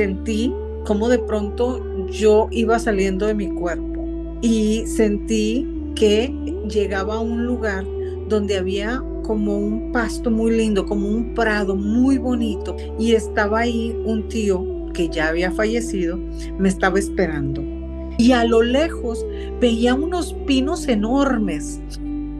sentí como de pronto yo iba saliendo de mi cuerpo y sentí que llegaba a un lugar donde había como un pasto muy lindo, como un prado muy bonito, y estaba ahí un tío que ya había fallecido, me estaba esperando. Y a lo lejos veía unos pinos enormes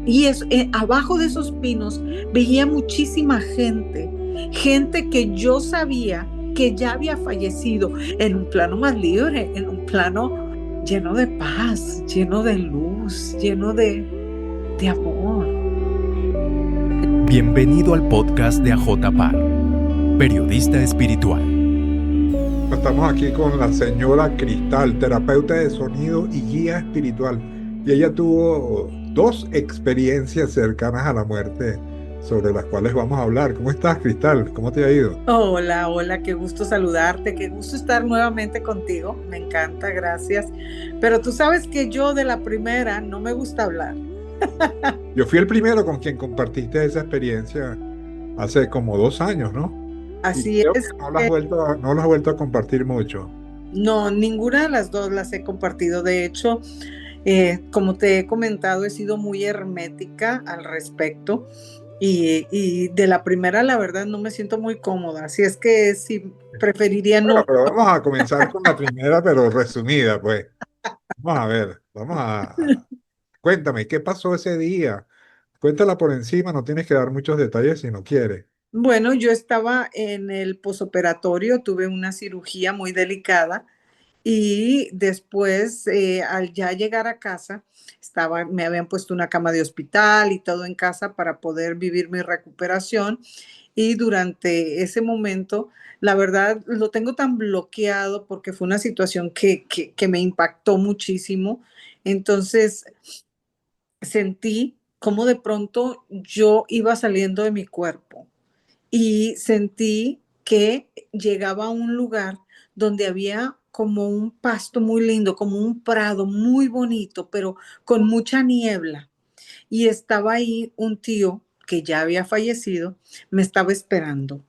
y abajo de esos pinos veía muchísima gente, gente que yo sabía que ya había fallecido, en un plano más libre, en un plano lleno de paz, lleno de luz, lleno de amor. Bienvenido al podcast de AJ Par, periodista espiritual. Estamos aquí con la señora Cristal, terapeuta de sonido y guía espiritual. Y ella tuvo dos experiencias cercanas a la muerte sobre las cuales vamos a hablar. ¿Cómo estás, Cristal? ¿Cómo te ha ido? Hola, hola, qué gusto saludarte, qué gusto estar nuevamente contigo. Me encanta, gracias. Pero tú sabes que yo de la primera no me gusta hablar. Yo fui el primero con quien compartiste esa experiencia hace como 2 años, ¿no? Y Así creo que es. no la has vuelto a compartir mucho. No, ninguna de las dos las he compartido. De hecho, como te he comentado, he sido muy hermética al respecto y de la primera, la verdad, no me siento muy cómoda. Así es que sí, preferiría Bueno, no. pero vamos a comenzar con la primera, pero resumida, pues. Vamos a ver, cuéntame, ¿qué pasó ese día? Cuéntala por encima, no tienes que dar muchos detalles si no quieres. Bueno, yo estaba en el posoperatorio, tuve una cirugía muy delicada y después, al ya llegar a casa, me habían puesto una cama de hospital y todo en casa para poder vivir mi recuperación. Y durante ese momento, la verdad, lo tengo tan bloqueado porque fue una situación que me impactó muchísimo. Entonces, sentí como de pronto yo iba saliendo de mi cuerpo y sentí que llegaba a un lugar donde había como un pasto muy lindo, como un prado muy bonito, pero con mucha niebla. Y estaba ahí un tío que ya había fallecido, me estaba esperando.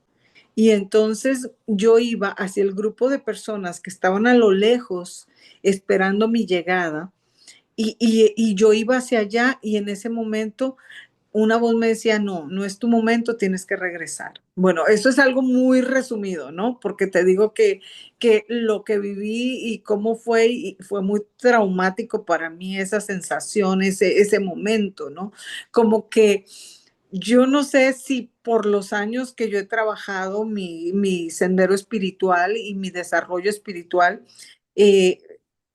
Y entonces yo iba hacia el grupo de personas que estaban a lo lejos esperando mi llegada y yo iba hacia allá y en ese momento una voz me decía, no, no es tu momento, tienes que regresar. Bueno, eso es algo muy resumido, ¿no? Porque te digo que lo que viví y cómo fue, y fue muy traumático para mí esa sensación, ese momento, ¿no? Como que yo no sé si por los años que yo he trabajado mi sendero espiritual y mi desarrollo espiritual, eh,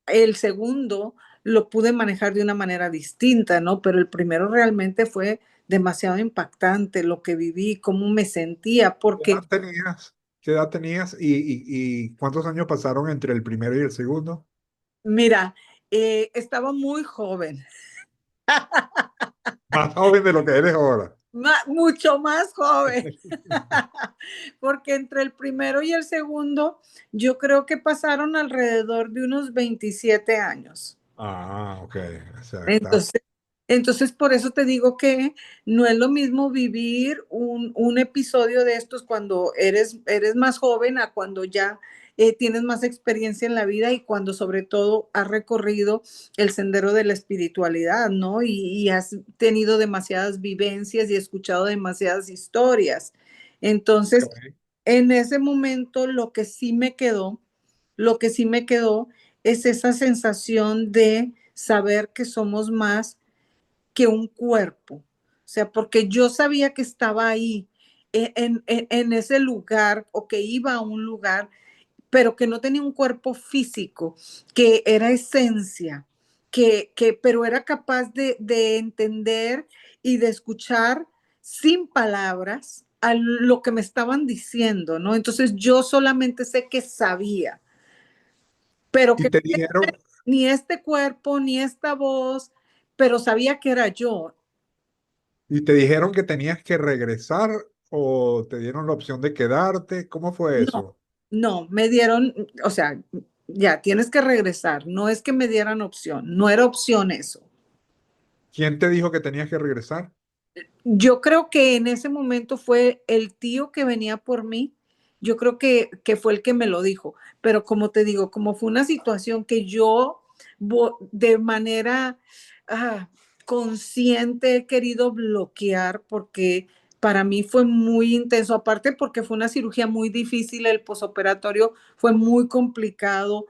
el segundo lo pude manejar de una manera distinta, ¿no? Pero el primero realmente fue demasiado impactante lo que viví, cómo me sentía, ¿Qué porque edad tenías? ¿Qué edad tenías y cuántos años pasaron entre el primero y el segundo? mira, estaba muy joven, Más joven de lo que eres ahora. mucho más joven, porque entre el primero y el segundo yo creo que pasaron alrededor de unos 27 años. Ah, ok. O sea, Entonces, entonces, por eso te digo que no es lo mismo vivir un episodio de estos cuando eres más joven a cuando ya tienes más experiencia en la vida y cuando sobre todo has recorrido el sendero de la espiritualidad, ¿no? Y has tenido demasiadas vivencias y escuchado demasiadas historias. Entonces, ok. en ese momento lo que sí me quedó es esa sensación de saber que somos más que un cuerpo. O sea, porque yo sabía que estaba ahí, en ese lugar o que iba a un lugar, pero que no tenía un cuerpo físico, que era esencia, pero era capaz de entender y de escuchar sin palabras a lo que me estaban diciendo, ¿no? Entonces yo solamente sé que sabía, pero Y que te dijeron, ni este cuerpo, ni esta voz, pero sabía que era yo. y te dijeron que tenías que regresar o te dieron la opción de quedarte. ¿Cómo fue No, eso? no, me dieron, o sea, ya tienes que regresar. No es que me dieran opción, no era opción eso. ¿Quién te dijo que tenías que regresar? Yo creo que en ese momento fue el tío que venía por mí yo creo que fue el que me lo dijo. Pero como te digo, como fue una situación que yo de manera ah, consciente he querido bloquear porque para mí fue muy intenso, aparte porque fue una cirugía muy difícil, el posoperatorio fue muy complicado,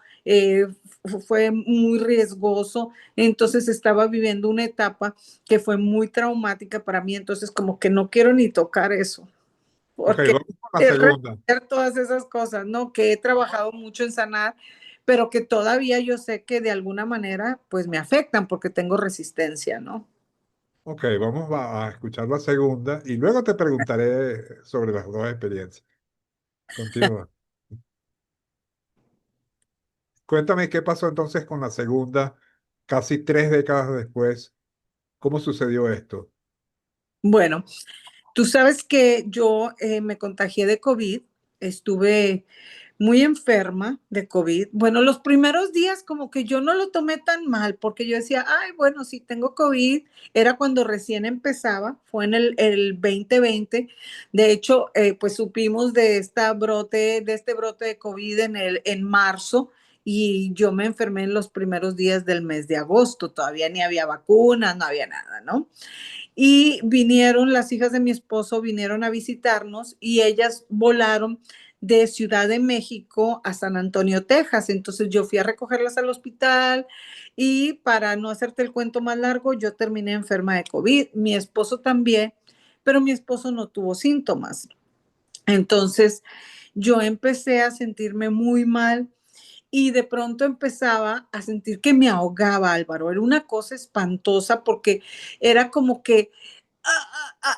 fue muy riesgoso, entonces estaba viviendo una etapa que fue muy traumática para mí, entonces como que no quiero ni tocar eso, Ok, porque vamos con la es segunda. resolver todas esas cosas, ¿no? Que he trabajado mucho en sanar, pero que todavía yo sé que de alguna manera pues me afectan porque tengo resistencia, ¿no? Ok, vamos a escuchar la segunda y luego te preguntaré sobre las dos experiencias. Continúa. Cuéntame qué pasó entonces con la segunda, casi 3 décadas después. ¿Cómo sucedió esto? Bueno, tú sabes que yo me contagié de COVID, estuve muy enferma de COVID. Bueno, los primeros días como que yo no lo tomé tan mal porque yo decía, ay, bueno, si tengo COVID, era cuando recién empezaba, fue en el 2020. De hecho, pues supimos de este brote de COVID en marzo y yo me enfermé en los primeros días del mes de agosto. Todavía ni había vacunas, no había nada, ¿no? Y vinieron, las hijas de mi esposo vinieron a visitarnos y ellas volaron de Ciudad de México a San Antonio, Texas. Entonces yo fui a recogerlas al hospital y para no hacerte el cuento más largo, yo terminé enferma de COVID. Mi esposo también, pero mi esposo no tuvo síntomas. Entonces yo empecé a sentirme muy mal y de pronto empezaba a sentir que me ahogaba, Álvaro. Era una cosa espantosa porque era como que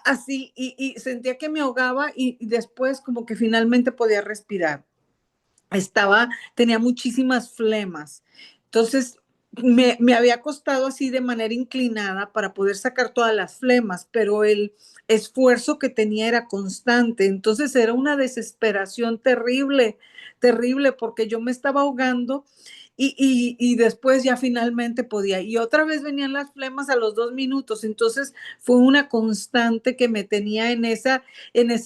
así y sentía que me ahogaba y después como que finalmente podía respirar. Tenía muchísimas flemas. Entonces, me había costado así de manera inclinada para poder sacar todas las flemas, pero el esfuerzo que tenía era constante. Entonces era una desesperación terrible, terrible, porque yo me estaba ahogando y después ya finalmente podía. Y otra vez venían las flemas a los 2 minutos. Entonces fue una constante que me tenía en ese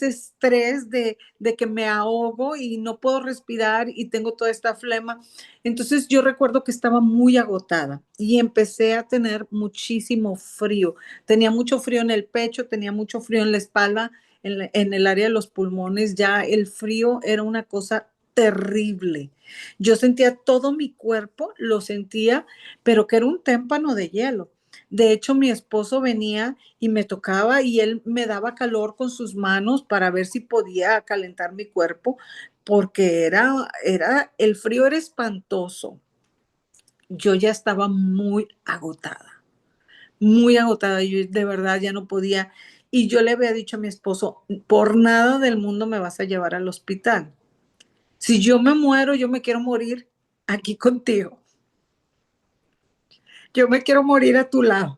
estrés de que me ahogo y no puedo respirar y tengo toda esta flema. Entonces yo recuerdo que estaba muy agotada y empecé a tener muchísimo frío. Tenía mucho frío en el pecho, tenía mucho frío en la espalda, en el área de los pulmones. Ya el frío era una cosa terrible. Yo sentía todo mi cuerpo, lo sentía, pero que era un témpano de hielo. De hecho, mi esposo venía y me tocaba y él me daba calor con sus manos para ver si podía calentar mi cuerpo, porque el frío era espantoso. Yo ya estaba muy agotada, yo de verdad ya no podía. Y yo le había dicho a mi esposo, por nada del mundo me vas a llevar al hospital. Si yo me muero, yo me quiero morir aquí contigo. Yo me quiero morir a tu lado.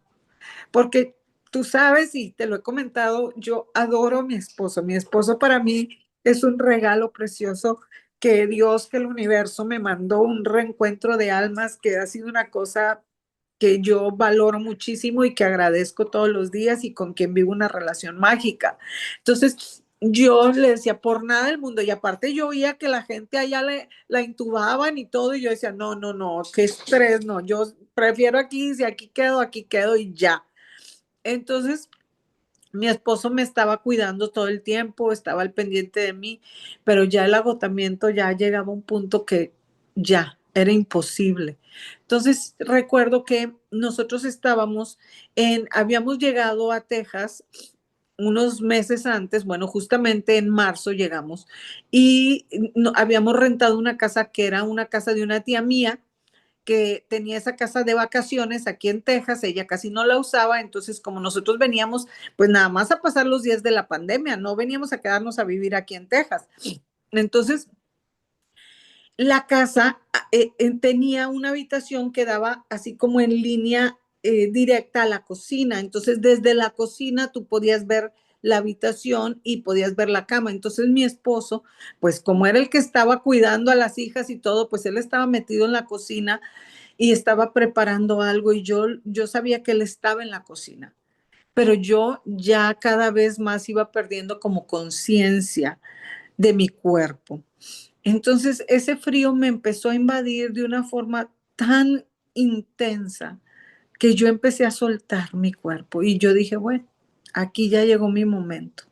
Porque tú sabes, y te lo he comentado, yo adoro a mi esposo. Mi esposo para mí es un regalo precioso que Dios, que el universo me mandó, un reencuentro de almas que ha sido una cosa que yo valoro muchísimo y que agradezco todos los días y con quien vivo una relación mágica. Entonces, yo le decía, por nada del mundo, y aparte yo oía que la gente allá la intubaban y todo, y yo decía, no, no, no, qué estrés, no, yo prefiero aquí, si aquí quedo y ya. Entonces, mi esposo me estaba cuidando todo el tiempo, estaba al pendiente de mí, pero ya el agotamiento ya llegaba a un punto que ya era imposible. Entonces, recuerdo que nosotros habíamos llegado a Texas unos meses antes, bueno, justamente en marzo llegamos y habíamos rentado una casa que era una casa de una tía mía que tenía esa casa de vacaciones aquí en Texas, ella casi no la usaba, entonces como nosotros veníamos pues nada más a pasar los días de la pandemia, no veníamos a quedarnos a vivir aquí en Texas. Entonces, la casa tenía una habitación que daba así como en línea directa a la cocina, entonces desde la cocina tú podías ver la habitación y podías ver la cama. Entonces mi esposo, pues como era el que estaba cuidando a las hijas y todo, pues él estaba metido en la cocina y estaba preparando algo y yo sabía que él estaba en la cocina, pero yo ya cada vez más iba perdiendo como conciencia. de mi cuerpo. Entonces ese frío me empezó a invadir de una forma tan intensa que yo empecé a soltar mi cuerpo y yo dije, bueno, aquí ya llegó mi momento.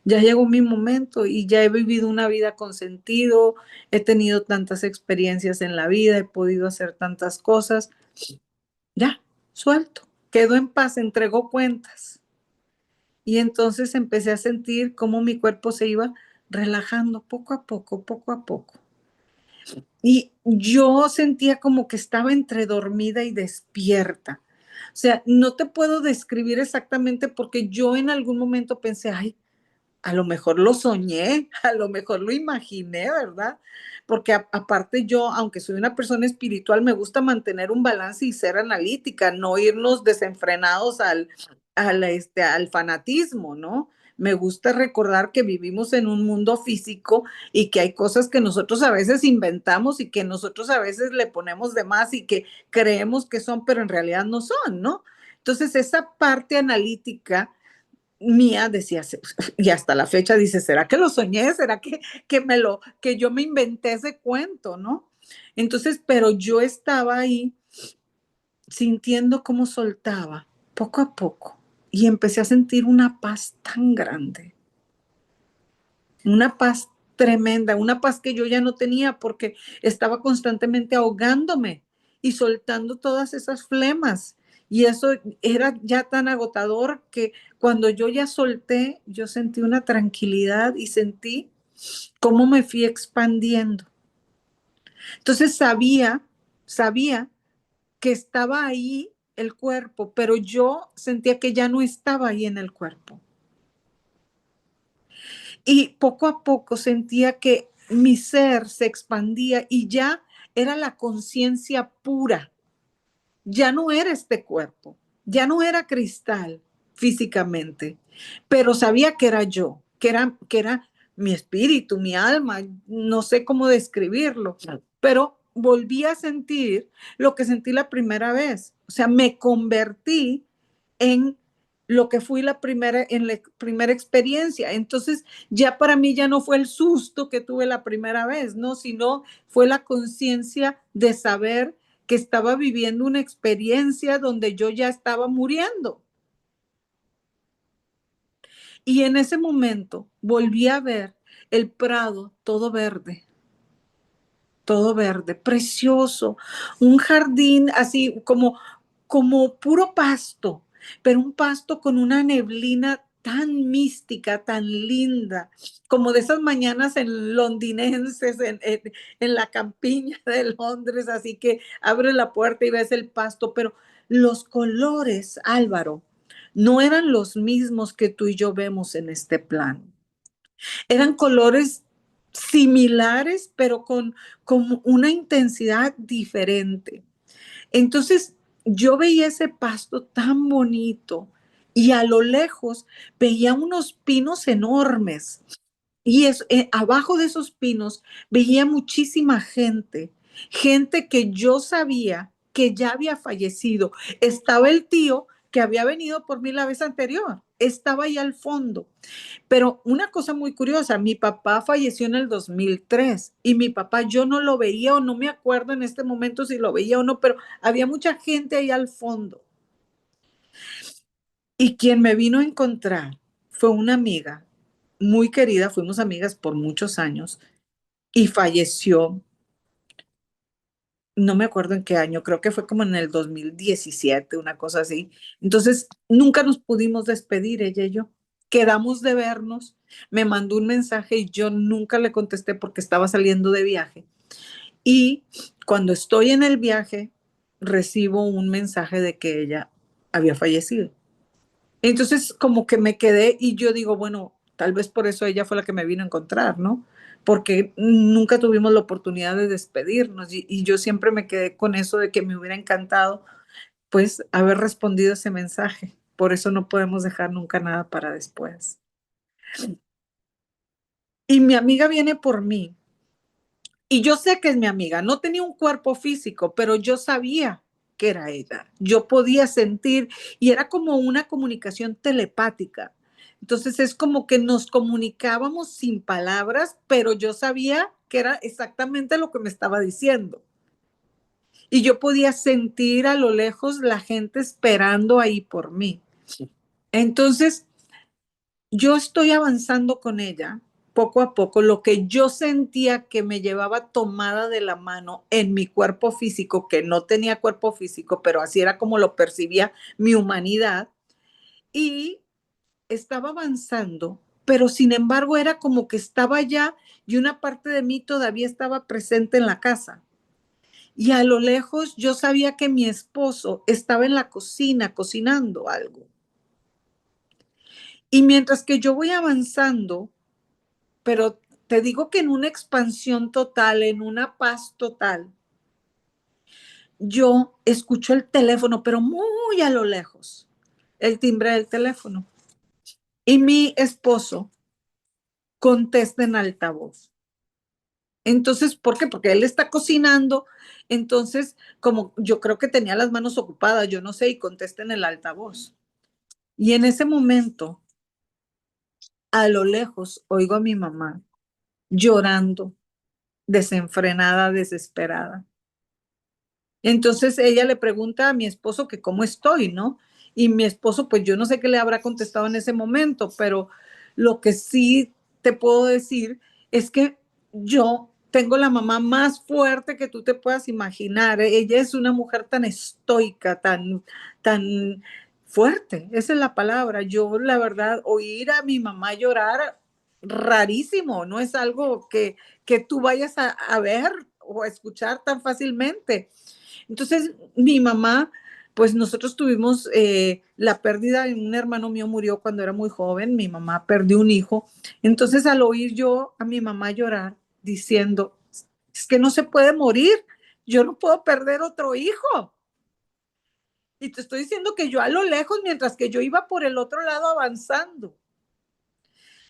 Ya llegó mi momento y ya he vivido una vida con sentido, he tenido tantas experiencias en la vida, he podido hacer tantas cosas. Ya, suelto, quedó en paz, entregó cuentas. Y entonces empecé a sentir cómo mi cuerpo se iba relajando poco a poco, poco a poco. Y yo sentía como que estaba entre dormida y despierta. O sea, no te puedo describir exactamente porque yo en algún momento pensé, ay, a lo mejor lo soñé, a lo mejor lo imaginé, ¿verdad? Porque aparte yo, aunque soy una persona espiritual, me gusta mantener un balance y ser analítica, no irnos desenfrenados al fanatismo, ¿no? Me gusta recordar que vivimos en un mundo físico y que hay cosas que nosotros a veces inventamos y que nosotros a veces le ponemos de más y que creemos que son, pero en realidad no son, ¿no? Entonces, esa parte analítica mía decía, y hasta la fecha dice, ¿será que lo soñé? ¿Será que yo me inventé ese cuento, no? Entonces, pero yo estaba ahí sintiendo cómo soltaba poco a poco y empecé a sentir una paz tan grande, una paz tremenda, una paz que yo ya no tenía porque estaba constantemente ahogándome y soltando todas esas flemas. Y eso era ya tan agotador que cuando yo ya solté, yo sentí una tranquilidad y sentí cómo me fui expandiendo. Entonces sabía que estaba ahí el cuerpo, pero yo sentía que ya no estaba ahí en el cuerpo. Y poco a poco sentía que mi ser se expandía y ya era la conciencia pura. Ya no era este cuerpo, ya no era cristal físicamente, pero sabía que era yo, que era mi espíritu, mi alma, no sé cómo describirlo, pero volví a sentir lo que sentí la primera vez. O sea, me convertí en lo que fui en la primera experiencia. Entonces, ya para mí ya no fue el susto que tuve la primera vez, ¿no? Sino fue la conciencia de saber que estaba viviendo una experiencia donde yo ya estaba muriendo. Y en ese momento volví a ver el prado todo verde, precioso, un jardín así como puro pasto, pero un pasto con una neblina tan mística, tan linda, como de esas mañanas en londinenses, en la campiña de Londres, así que abre la puerta y ves el pasto, pero los colores, Álvaro, no eran los mismos que tú y yo vemos en este plano. Eran colores similares, pero con una intensidad diferente. Entonces, yo veía ese pasto tan bonito y a lo lejos veía unos pinos enormes. Y abajo de esos pinos veía muchísima gente, gente que yo sabía que ya había fallecido. Estaba el tío que había venido por mí la vez anterior, estaba ahí al fondo. Pero una cosa muy curiosa, mi papá falleció en el 2003 y mi papá yo no lo veía o no me acuerdo en este momento si lo veía o no, pero había mucha gente ahí al fondo. Y quien me vino a encontrar fue una amiga muy querida, fuimos amigas por muchos años y falleció, no me acuerdo en qué año, creo que fue como en el 2017, una cosa así. Entonces, nunca nos pudimos despedir, ella y yo. Quedamos de vernos, me mandó un mensaje y yo nunca le contesté porque estaba saliendo de viaje. Y cuando estoy en el viaje, recibo un mensaje de que ella había fallecido. Entonces, como que me quedé y yo digo, bueno, tal vez por eso ella fue la que me vino a encontrar, ¿no? Porque nunca tuvimos la oportunidad de despedirnos y yo siempre me quedé con eso de que me hubiera encantado, pues, haber respondido ese mensaje. Por eso no podemos dejar nunca nada para después. Y mi amiga viene por mí. Y yo sé que es mi amiga. No tenía un cuerpo físico, pero yo sabía que era ella. Yo podía sentir y era como una comunicación telepática. Entonces es como que nos comunicábamos sin palabras, pero yo sabía que era exactamente lo que me estaba diciendo. Y yo podía sentir a lo lejos la gente esperando ahí por mí. Entonces, yo estoy avanzando con ella poco a poco. Lo que yo sentía que me llevaba tomada de la mano en mi cuerpo físico, que no tenía cuerpo físico, pero así era como lo percibía mi humanidad. Y estaba avanzando, pero sin embargo era como que estaba allá y una parte de mí todavía estaba presente en la casa. Y a lo lejos yo sabía que mi esposo estaba en la cocina cocinando algo. Y mientras que yo voy avanzando, pero te digo que en una expansión total, en una paz total, yo escucho el teléfono, pero muy a lo lejos, el timbre del teléfono. Y mi esposo contesta en altavoz. Entonces, ¿por qué? Porque él está cocinando. Entonces, como yo creo que tenía las manos ocupadas, yo no sé, y contesta en el altavoz. Y en ese momento, a lo lejos, oigo a mi mamá llorando, desenfrenada, desesperada. Entonces ella le pregunta a mi esposo que cómo estoy, ¿no? Y mi esposo, pues yo no sé qué le habrá contestado en ese momento, pero lo que sí te puedo decir es que yo tengo la mamá más fuerte que tú te puedas imaginar. Ella es una mujer tan estoica, tan fuerte. Esa es la palabra. Yo, la verdad, oír a mi mamá llorar, rarísimo, no es algo que tú vayas a ver o a escuchar tan fácilmente. Entonces, mi mamá, pues nosotros tuvimos la pérdida de un hermano mío, murió cuando era muy joven, mi mamá perdió un hijo. Entonces, al oír yo a mi mamá llorar, diciendo, es que no se puede morir, yo no puedo perder otro hijo. Y te estoy diciendo que yo a lo lejos, mientras que yo iba por el otro lado avanzando.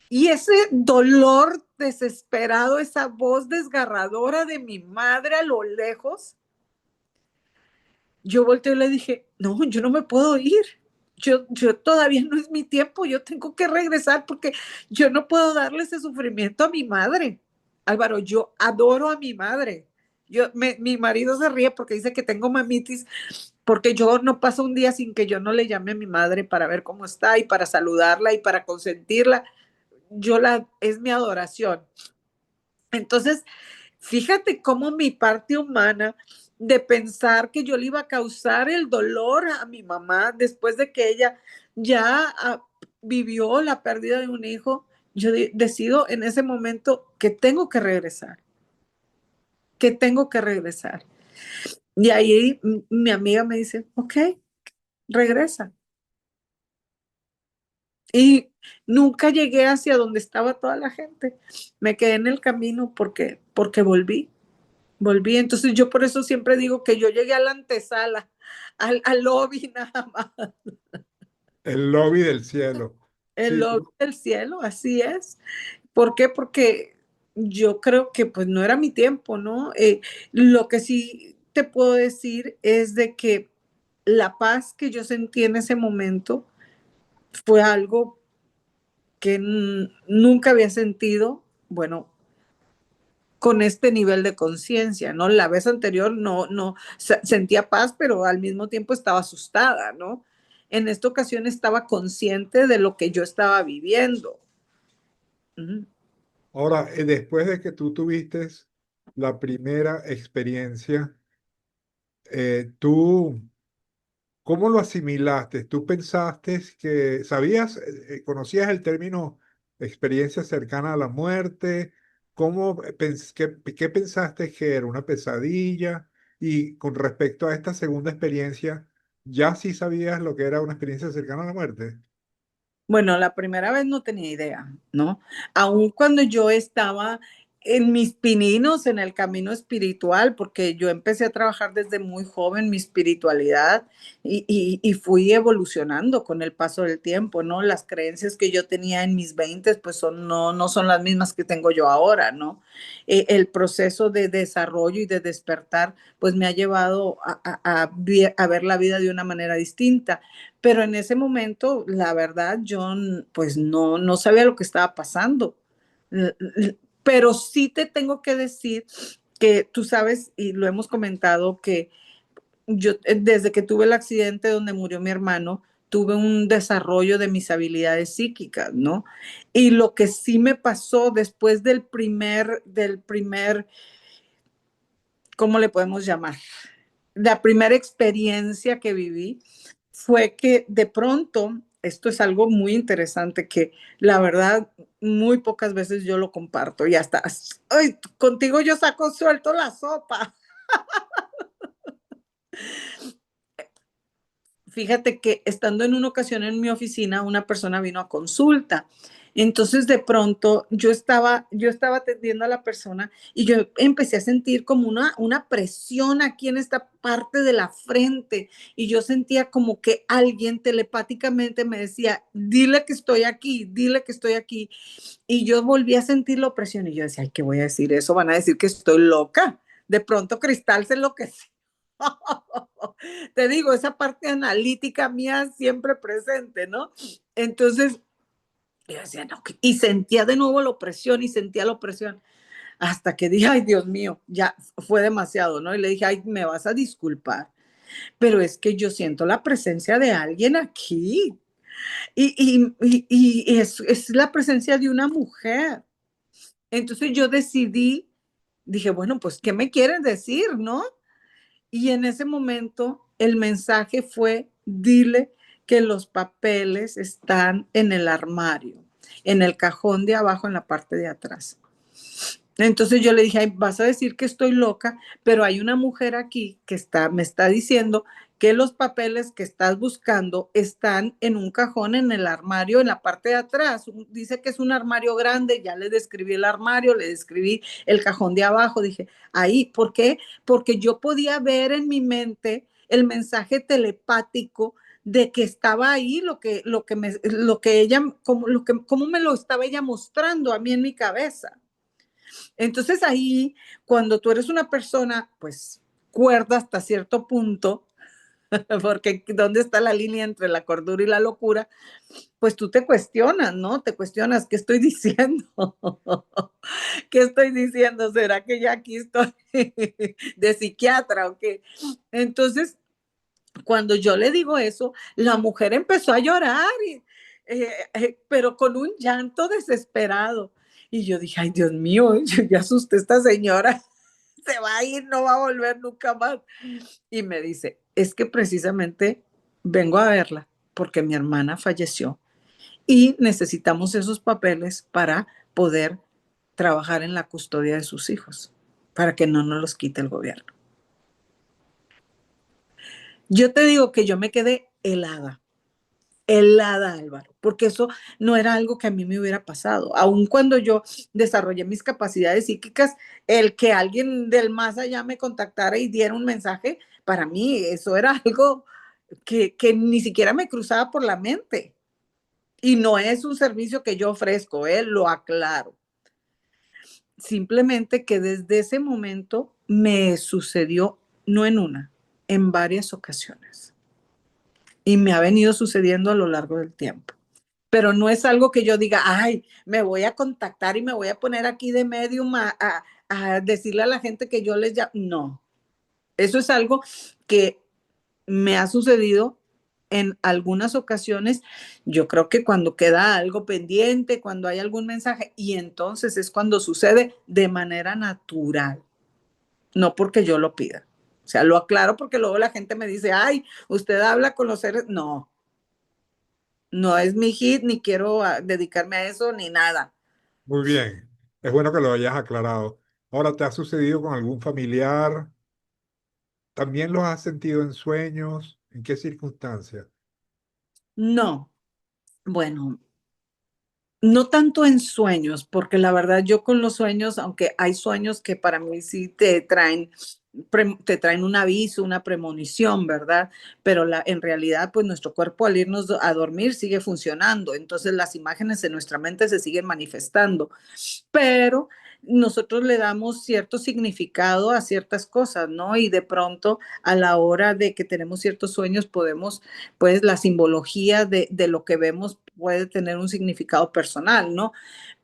Y ese dolor desesperado, esa voz desgarradora de mi madre a lo lejos, yo volteé y le dije, no, yo no me puedo ir. Yo todavía no es mi tiempo, yo tengo que regresar porque yo no puedo darle ese sufrimiento a mi madre. Álvaro, yo adoro a mi madre. Mi marido se ríe porque dice que tengo mamitis, porque yo no paso un día sin que yo no le llame a mi madre para ver cómo está y para saludarla y para consentirla. Es mi adoración. Entonces, fíjate cómo mi parte humana de pensar que yo le iba a causar el dolor a mi mamá después de que ella ya vivió la pérdida de un hijo, yo decido en ese momento que tengo que regresar, que tengo que regresar. Y ahí mi amiga me dice, ok, regresa. Y nunca llegué hacia donde estaba toda la gente. Me quedé en el camino porque volví. Entonces yo por eso siempre digo que yo llegué a la antesala, al lobby nada más, El lobby del cielo. el Sí, lobby del cielo, así es. ¿Por qué? Porque yo creo que pues no era mi tiempo, ¿no? Lo que sí te puedo decir es de que la paz que yo sentí en ese momento fue algo que nunca había sentido, bueno, con este nivel de conciencia, ¿no? La vez anterior no sentía paz, pero al mismo tiempo estaba asustada, ¿no? En esta ocasión estaba consciente de lo que yo estaba viviendo. ahora, después de que tú tuviste la primera experiencia, tú, ¿cómo lo asimilaste? ¿Tú pensaste que sabías, conocías el término experiencia cercana a la muerte? ¿Cómo, qué pensaste que era una pesadilla? Y con respecto a esta segunda experiencia, ¿ya sí sabías lo que era una experiencia cercana a la muerte? Bueno, la primera vez no tenía idea, ¿no? Aun cuando yo estaba en mis pininos en el camino espiritual, porque yo empecé a trabajar desde muy joven mi espiritualidad y fui evolucionando con el paso del tiempo, ¿no? Las creencias que yo tenía en mis 20 pues no son las mismas que tengo yo ahora, ¿no? El proceso de desarrollo y de despertar pues me ha llevado a ver la vida de una manera distinta, pero en ese momento, la verdad, yo pues no sabía lo que estaba pasando. Pero sí te tengo que decir que tú sabes, y lo hemos comentado, que yo desde que tuve el accidente donde murió mi hermano, tuve un desarrollo de mis habilidades psíquicas, ¿no? Y lo que sí me pasó después del primer, ¿cómo le podemos llamar? La primera experiencia que viví fue que de pronto, esto es algo muy interesante que la verdad muy pocas veces yo lo comparto y hasta, ay, contigo yo suelto la sopa. Fíjate que estando en una ocasión en mi oficina, una persona vino a consulta. Entonces de pronto yo estaba atendiendo a la persona y yo empecé a sentir como una presión aquí en esta parte de la frente y yo sentía como que alguien telepáticamente me decía, dile que estoy aquí, dile que estoy aquí. Y yo volví a sentir la opresión y yo decía, ay, ¿qué voy a decir eso? Van a decir que estoy loca. De pronto Cristal se enloqueció. Te digo, esa parte analítica mía siempre presente, ¿no? Entonces, yo decía, no, y sentía de nuevo la opresión y sentía la opresión hasta que dije, ay, Dios mío, ya fue demasiado, ¿no? Y le dije, ay, me vas a disculpar, pero es que yo siento la presencia de alguien aquí y es la presencia de una mujer. Entonces yo decidí, dije, bueno, pues, ¿qué me quieren decir, no? Y en ese momento el mensaje fue, dile que los papeles están en el armario, en el cajón de abajo, en la parte de atrás. Entonces yo le dije, ay, vas a decir que estoy loca, pero hay una mujer aquí que me está diciendo que los papeles que estás buscando están en un cajón en el armario, en la parte de atrás. Dice que es un armario grande, ya le describí el armario, le describí el cajón de abajo, dije, ahí, ¿por qué? Porque yo podía ver en mi mente el mensaje telepático de que estaba ahí lo que ella, como me lo estaba ella mostrando a mí en mi cabeza. Entonces ahí, cuando tú eres una persona, pues cuerda hasta cierto punto, porque ¿dónde está la línea entre la cordura y la locura? Pues tú te cuestionas, ¿no? Te cuestionas, ¿qué estoy diciendo? ¿Qué estoy diciendo? ¿Será que ya aquí estoy de psiquiatra o qué? Entonces, cuando yo le digo eso, la mujer empezó a llorar, pero con un llanto desesperado. Y yo dije, ay, Dios mío, yo ya asusté a esta señora, se va a ir, no va a volver nunca más. Y me dice, es que precisamente vengo a verla porque mi hermana falleció y necesitamos esos papeles para poder trabajar en la custodia de sus hijos, para que no nos los quite el gobierno. Yo te digo que yo me quedé helada, Álvaro, porque eso no era algo que a mí me hubiera pasado. Aun cuando yo desarrollé mis capacidades psíquicas, el que alguien del más allá me contactara y diera un mensaje, para mí eso era algo que ni siquiera me cruzaba por la mente. Y no es un servicio que yo ofrezco, lo aclaro. Simplemente que desde ese momento me sucedió, no en una, en varias ocasiones. Y me ha venido sucediendo a lo largo del tiempo. Pero no es algo que yo diga, ay, me voy a contactar y me voy a poner aquí de medium a decirle a la gente que yo les llamo. No, eso es algo que me ha sucedido en algunas ocasiones. Yo creo que cuando queda algo pendiente, cuando hay algún mensaje, y entonces es cuando sucede de manera natural, no porque yo lo pida. O sea, lo aclaro porque luego la gente me dice, ay, usted habla con los seres. No, no es mi hit, ni quiero dedicarme a eso, ni nada. Muy bien. Es bueno que lo hayas aclarado. Ahora, ¿te ha sucedido con algún familiar? ¿También los has sentido en sueños? ¿En qué circunstancias? No, bueno, No tanto en sueños, porque la verdad yo con los sueños, aunque hay sueños que para mí sí te traen un aviso, una premonición, ¿verdad? Pero en realidad, pues nuestro cuerpo al irnos a dormir sigue funcionando, entonces las imágenes en nuestra mente se siguen manifestando, pero nosotros le damos cierto significado a ciertas cosas, ¿no? Y de pronto a la hora de que tenemos ciertos sueños podemos, pues la simbología de lo que vemos puede tener un significado personal, ¿no?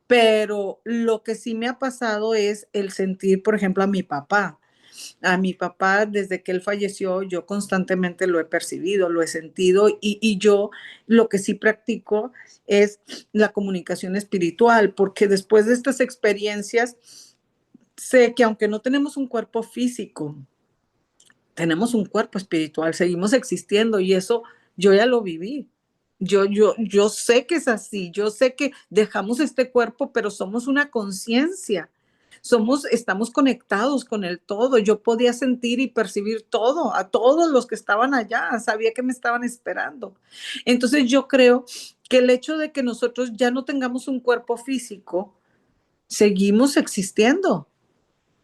Pero lo que sí me ha pasado es el sentir, por ejemplo, a mi papá. A mi papá, desde que él falleció, yo constantemente lo he percibido, lo he sentido y yo lo que sí practico es la comunicación espiritual, porque después de estas experiencias, sé que aunque no tenemos un cuerpo físico, tenemos un cuerpo espiritual, seguimos existiendo y eso yo ya lo viví. Yo sé que es así, yo sé que dejamos este cuerpo, pero somos una conciencia, estamos conectados con el todo. Yo podía sentir y percibir todo, a todos los que estaban allá, sabía que me estaban esperando. Entonces yo creo que el hecho de que nosotros ya no tengamos un cuerpo físico, seguimos existiendo.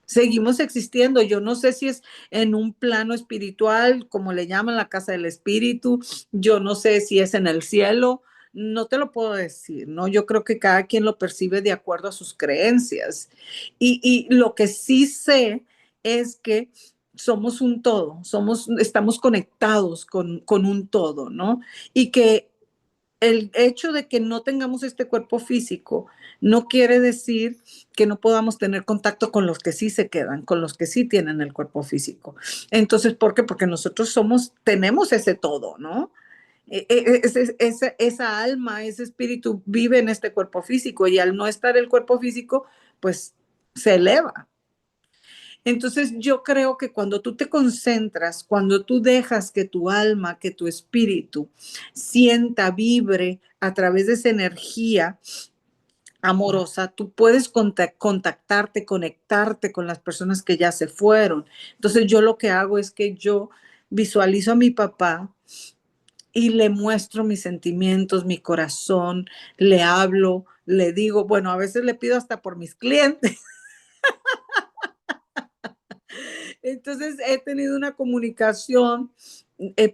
Seguimos existiendo. Yo no sé si es en un plano espiritual, como le llaman la casa del espíritu. Yo no sé si es en el cielo. No te lo puedo decir, ¿no? Yo creo que cada quien lo percibe de acuerdo a sus creencias. Y lo que sí sé es que somos un todo, estamos conectados con un todo, ¿no? Y que el hecho de que no tengamos este cuerpo físico no quiere decir que no podamos tener contacto con los que sí se quedan, con los que sí tienen el cuerpo físico. Entonces, ¿por qué? Porque nosotros tenemos ese todo, ¿no? Esa alma, ese espíritu vive en este cuerpo físico y al no estar el cuerpo físico, pues se eleva. Entonces yo creo que cuando tú te concentras, cuando tú dejas que tu alma, que tu espíritu sienta, vibre a través de esa energía amorosa, tú puedes contactarte, conectarte con las personas que ya se fueron. Entonces yo lo que hago es que yo visualizo a mi papá y le muestro mis sentimientos, mi corazón, le hablo, le digo, bueno, a veces le pido hasta por mis clientes. Entonces he tenido una comunicación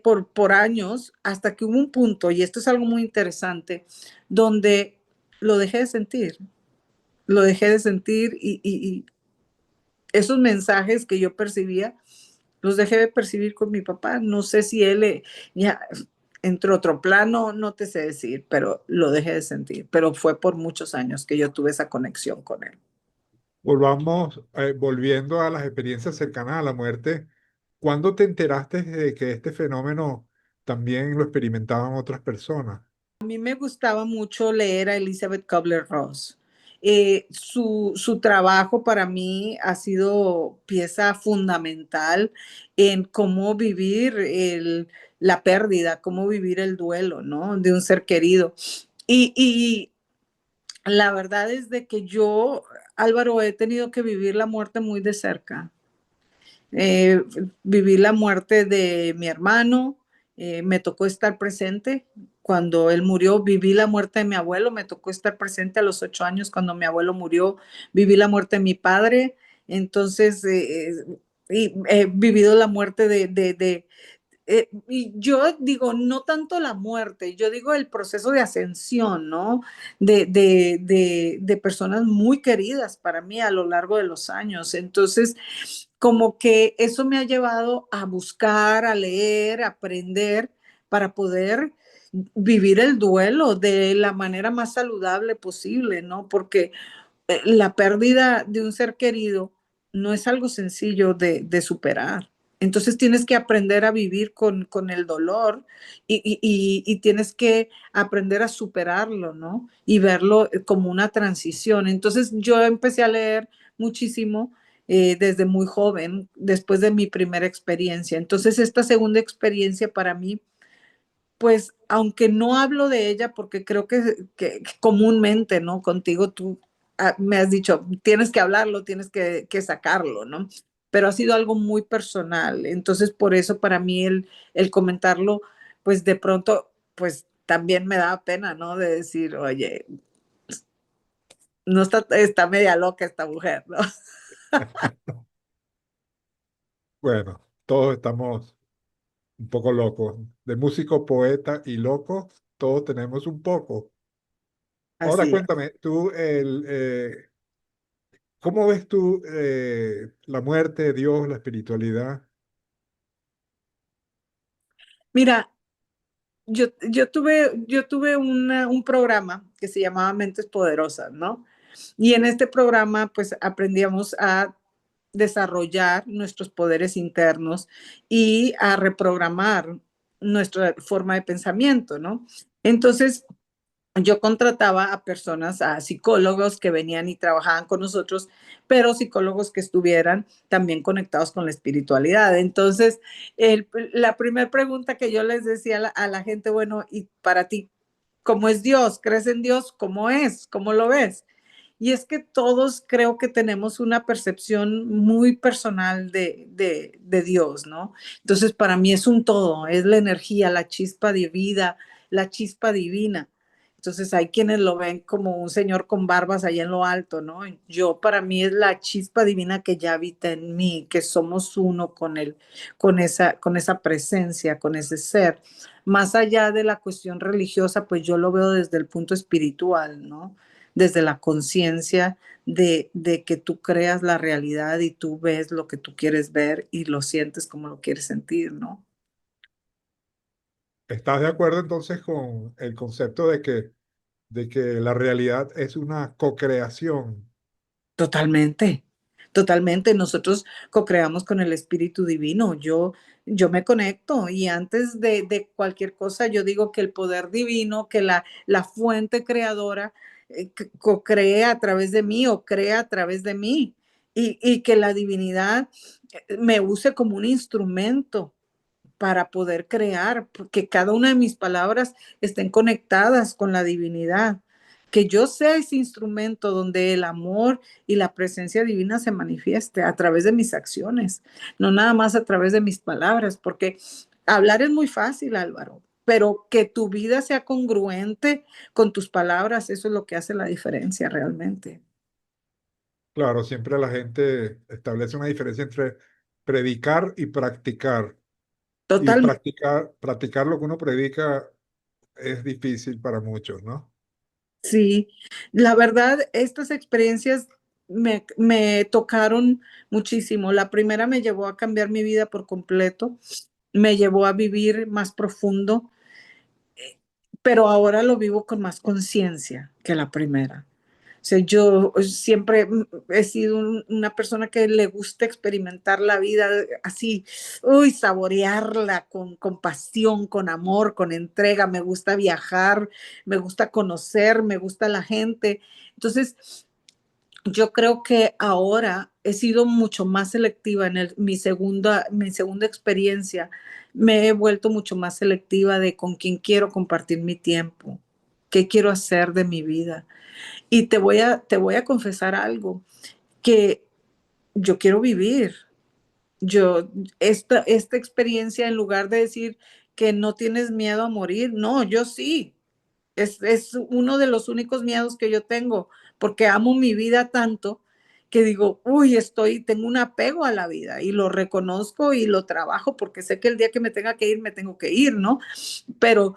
por años hasta que hubo un punto, y esto es algo muy interesante, donde lo dejé de sentir, lo dejé de sentir y esos mensajes que yo percibía, los dejé de percibir con mi papá. No sé si él ya entró a otro plano, no te sé decir, pero lo dejé de sentir. Pero fue por muchos años que yo tuve esa conexión con él. Volviendo a las experiencias cercanas a la muerte. ¿Cuándo te enteraste de que este fenómeno también lo experimentaban otras personas? A mí me gustaba mucho leer a Elizabeth Kubler-Ross. Su trabajo para mí ha sido pieza fundamental en cómo vivir la pérdida, cómo vivir el duelo, ¿no? De un ser querido. Y la verdad es de que yo, Álvaro, he tenido que vivir la muerte muy de cerca. Eh, Viví la muerte de mi hermano, me tocó estar presente cuando él murió, viví la muerte de mi abuelo, me tocó estar presente a los 8 años cuando mi abuelo murió, viví la muerte de mi padre, entonces y he vivido la muerte y yo digo, no tanto la muerte, yo digo el proceso de ascensión, ¿no? De personas muy queridas para mí a lo largo de los años. Entonces, como que eso me ha llevado a buscar, a leer, a aprender para poder vivir el duelo de la manera más saludable posible, ¿no? Porque la pérdida de un ser querido no es algo sencillo de superar. Entonces tienes que aprender a vivir con el dolor y tienes que aprender a superarlo, ¿no? Y verlo como una transición. Entonces yo empecé a leer muchísimo desde muy joven, después de mi primera experiencia. Entonces esta segunda experiencia para mí, pues aunque no hablo de ella porque creo que comúnmente, ¿no? Contigo tú me has dicho, tienes que hablarlo, tienes que sacarlo, ¿no? Pero ha sido algo muy personal. Entonces, por eso para mí el comentarlo, pues de pronto, pues también me da pena, ¿no? De decir, oye, No está, está media loca esta mujer, ¿no? Bueno, todos estamos un poco locos. De músico, poeta y loco, todos tenemos un poco. Ahora Así es. cuéntame, ¿cómo ves tú la muerte, Dios, la espiritualidad? Mira, yo tuve un programa que se llamaba Mentes Poderosas, ¿no? Y en este programa, pues aprendíamos a desarrollar nuestros poderes internos y a reprogramar nuestra forma de pensamiento, ¿no? Entonces, yo contrataba a personas, a psicólogos que venían y trabajaban con nosotros, pero psicólogos que estuvieran también conectados con la espiritualidad. Entonces, la primera pregunta que yo les decía a la gente, bueno, ¿y para ti cómo es Dios? ¿Crees en Dios? ¿Cómo es? ¿Cómo lo ves? Y es que todos creo que tenemos una percepción muy personal de Dios, ¿no? Entonces, para mí es un todo, es la energía, la chispa de vida, la chispa divina. Entonces, hay quienes lo ven como un señor con barbas allá en lo alto, ¿no? Yo, para mí, es la chispa divina que ya habita en mí, que somos uno con él, con esa presencia, con ese ser. Más allá de la cuestión religiosa, pues yo lo veo desde el punto espiritual, ¿no? Desde la conciencia de que tú creas la realidad y tú ves lo que tú quieres ver y lo sientes como lo quieres sentir, ¿no? ¿Estás de acuerdo entonces con el concepto de que la realidad es una co-creación? Totalmente, totalmente. Nosotros co-creamos con el Espíritu Divino. Yo me conecto y antes de cualquier cosa, yo digo que el poder divino, que la fuente creadora co-crea a través de mí o crea a través de mí y que la divinidad me use como un instrumento para poder crear, que cada una de mis palabras estén conectadas con la divinidad, que yo sea ese instrumento donde el amor y la presencia divina se manifieste a través de mis acciones, no nada más a través de mis palabras, porque hablar es muy fácil, Álvaro, pero que tu vida sea congruente con tus palabras, eso es lo que hace la diferencia realmente. Claro, siempre la gente establece una diferencia entre predicar y practicar. Y Totalmente. practicar lo que uno predica es difícil para muchos, ¿no? Sí, la verdad, estas experiencias me tocaron muchísimo. La primera me llevó a cambiar mi vida por completo, me llevó a vivir más profundo, pero ahora lo vivo con más conciencia que la primera. O sea, yo siempre he sido una persona que le gusta experimentar la vida así, uy, saborearla con pasión, con amor, con entrega. Me gusta viajar, me gusta conocer, me gusta la gente. Entonces, yo creo que ahora he sido mucho más selectiva en mi segunda experiencia. Me he vuelto mucho más selectiva de con quién quiero compartir mi tiempo, qué quiero hacer de mi vida. Y te voy a confesar algo, que yo quiero vivir. Yo, esta experiencia, en lugar de decir que no tienes miedo a morir, no, yo sí. Es uno de los únicos miedos que yo tengo, porque amo mi vida tanto que digo, uy, tengo un apego a la vida y lo reconozco y lo trabajo porque sé que el día que me tenga que ir, me tengo que ir, ¿no? Pero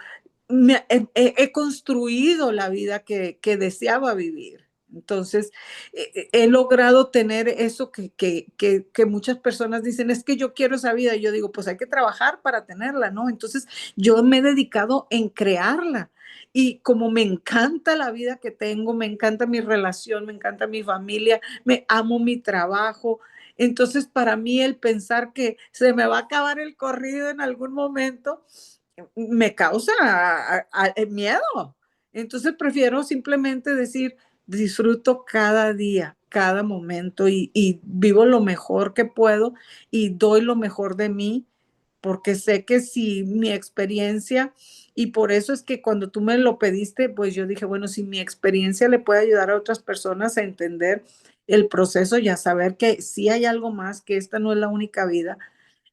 he construido la vida que deseaba vivir. Entonces, he logrado tener eso que muchas personas dicen, es que yo quiero esa vida. Y yo digo, pues hay que trabajar para tenerla, ¿no? Entonces, yo me he dedicado en crearla. Y como me encanta la vida que tengo, me encanta mi relación, me encanta mi familia, me amo mi trabajo. Entonces, para mí el pensar que se me va a acabar el corrido en algún momento, me causa miedo. Entonces prefiero simplemente decir, disfruto cada día, cada momento y vivo lo mejor que puedo y doy lo mejor de mí, porque sé que si mi experiencia, y por eso es que cuando tú me lo pediste, pues yo dije, bueno, si mi experiencia le puede ayudar a otras personas a entender el proceso y a saber que sí hay algo más, que esta no es la única vida,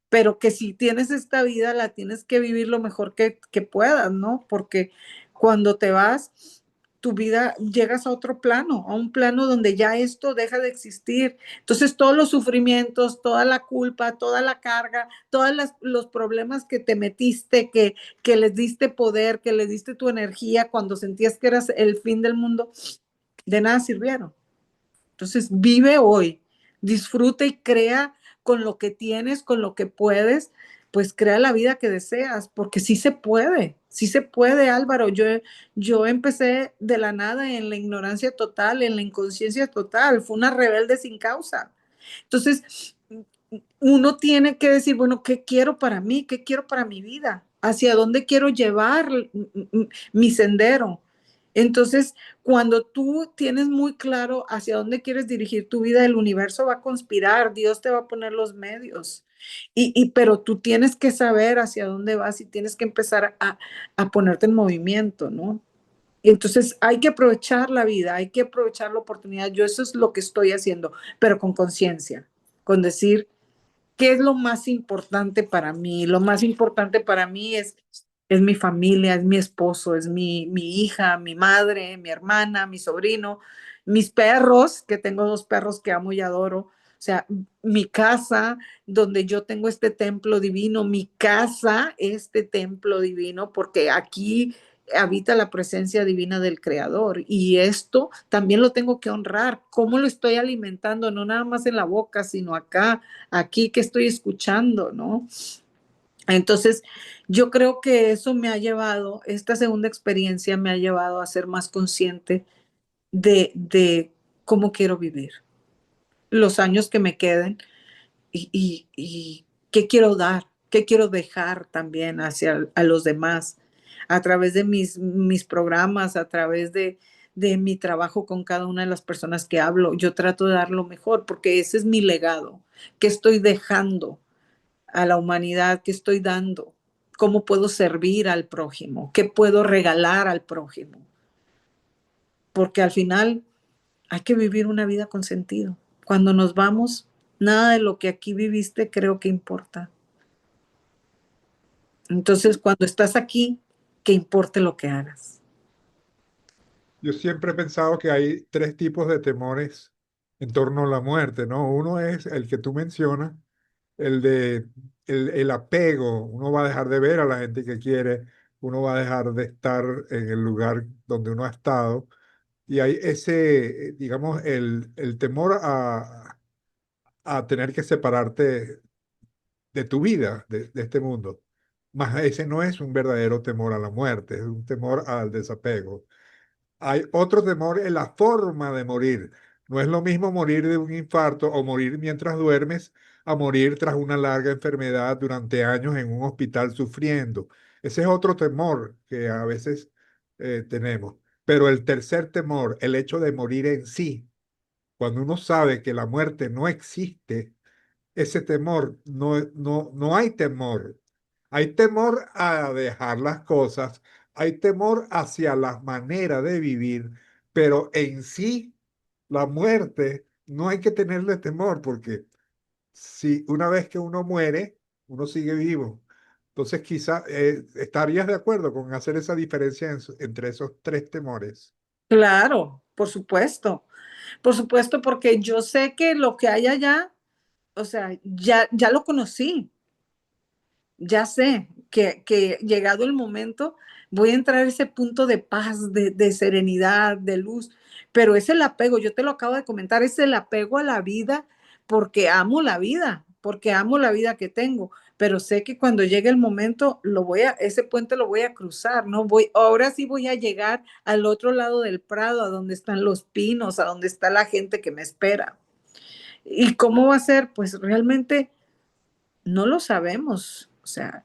pero que si tienes esta vida, la tienes que vivir lo mejor que puedas, ¿no? Porque cuando te vas, tu vida llegas a otro plano, a un plano donde ya esto deja de existir. Entonces todos los sufrimientos, toda la culpa, toda la carga, todos los problemas que te metiste, que les diste poder, que les diste tu energía cuando sentías que eras el fin del mundo, de nada sirvieron. Entonces vive hoy, disfruta y crea con lo que tienes, con lo que puedes, pues crea la vida que deseas, porque sí se puede, Álvaro. Yo empecé de la nada en la ignorancia total, en la inconsciencia total, fue una rebelde sin causa. Entonces, uno tiene que decir, bueno, ¿qué quiero para mí? ¿Qué quiero para mi vida? ¿Hacia dónde quiero llevar mi sendero? Entonces, cuando tú tienes muy claro hacia dónde quieres dirigir tu vida, el universo va a conspirar, Dios te va a poner los medios. Pero tú tienes que saber hacia dónde vas y tienes que empezar a ponerte en movimiento, ¿no? Entonces hay que aprovechar la vida, hay que aprovechar la oportunidad. Yo eso es lo que estoy haciendo, pero con conciencia, con decir, ¿qué es lo más importante para mí? Lo más importante para mí es mi familia, es mi esposo, es mi hija, mi madre, mi hermana, mi sobrino, mis perros, que tengo 2 perros que amo y adoro. O sea, mi casa, donde yo tengo este templo divino, mi casa, este templo divino, porque aquí habita la presencia divina del Creador. Y esto también lo tengo que honrar. ¿Cómo lo estoy alimentando? No nada más en la boca, sino acá, aquí que estoy escuchando, ¿no? Entonces, yo creo que eso me ha llevado, esta segunda experiencia me ha llevado a ser más consciente de cómo quiero vivir, los años que me queden y qué quiero dar, qué quiero dejar también hacia a los demás, a través de mis programas, a través de mi trabajo con cada una de las personas que hablo. Yo trato de dar lo mejor porque ese es mi legado, que estoy dejando a la humanidad, que estoy dando, cómo puedo servir al prójimo, qué puedo regalar al prójimo. Porque al final hay que vivir una vida con sentido. Cuando nos vamos, nada de lo que aquí viviste creo que importa. Entonces, cuando estás aquí, que importe lo que hagas. Yo siempre he pensado que hay tres tipos de temores en torno a la muerte, ¿no? Uno es el que tú mencionas, el de el apego. Uno va a dejar de ver a la gente que quiere, uno va a dejar de estar en el lugar donde uno ha estado. Y hay ese, digamos, el temor a tener que separarte de tu vida, de este mundo. Más ese no es un verdadero temor a la muerte, es un temor al desapego. Hay otro temor en la forma de morir. No es lo mismo morir de un infarto o morir mientras duermes a morir tras una larga enfermedad durante años en un hospital sufriendo. Ese es otro temor que a veces tenemos. Pero el tercer temor, el hecho de morir en sí, cuando uno sabe que la muerte no existe, ese temor, no hay temor. Hay temor a dejar las cosas, hay temor hacia la manera de vivir, pero en sí, la muerte, no hay que tenerle temor, porque si una vez que uno muere, uno sigue vivo. Entonces, quizá estarías de acuerdo con hacer esa diferencia entre esos tres temores. Claro, por supuesto, porque yo sé que lo que hay allá, o sea, ya lo conocí, ya sé que llegado el momento voy a entrar a ese punto de paz, de serenidad, de luz, pero es el apego, yo te lo acabo de comentar, es el apego a la vida porque amo la vida, porque amo la vida que tengo, pero sé que cuando llegue el momento ese puente lo voy a cruzar, no voy, ahora sí voy a llegar al otro lado del prado, a donde están los pinos, a donde está la gente que me espera. ¿Y cómo va a ser? Pues realmente no lo sabemos, o sea,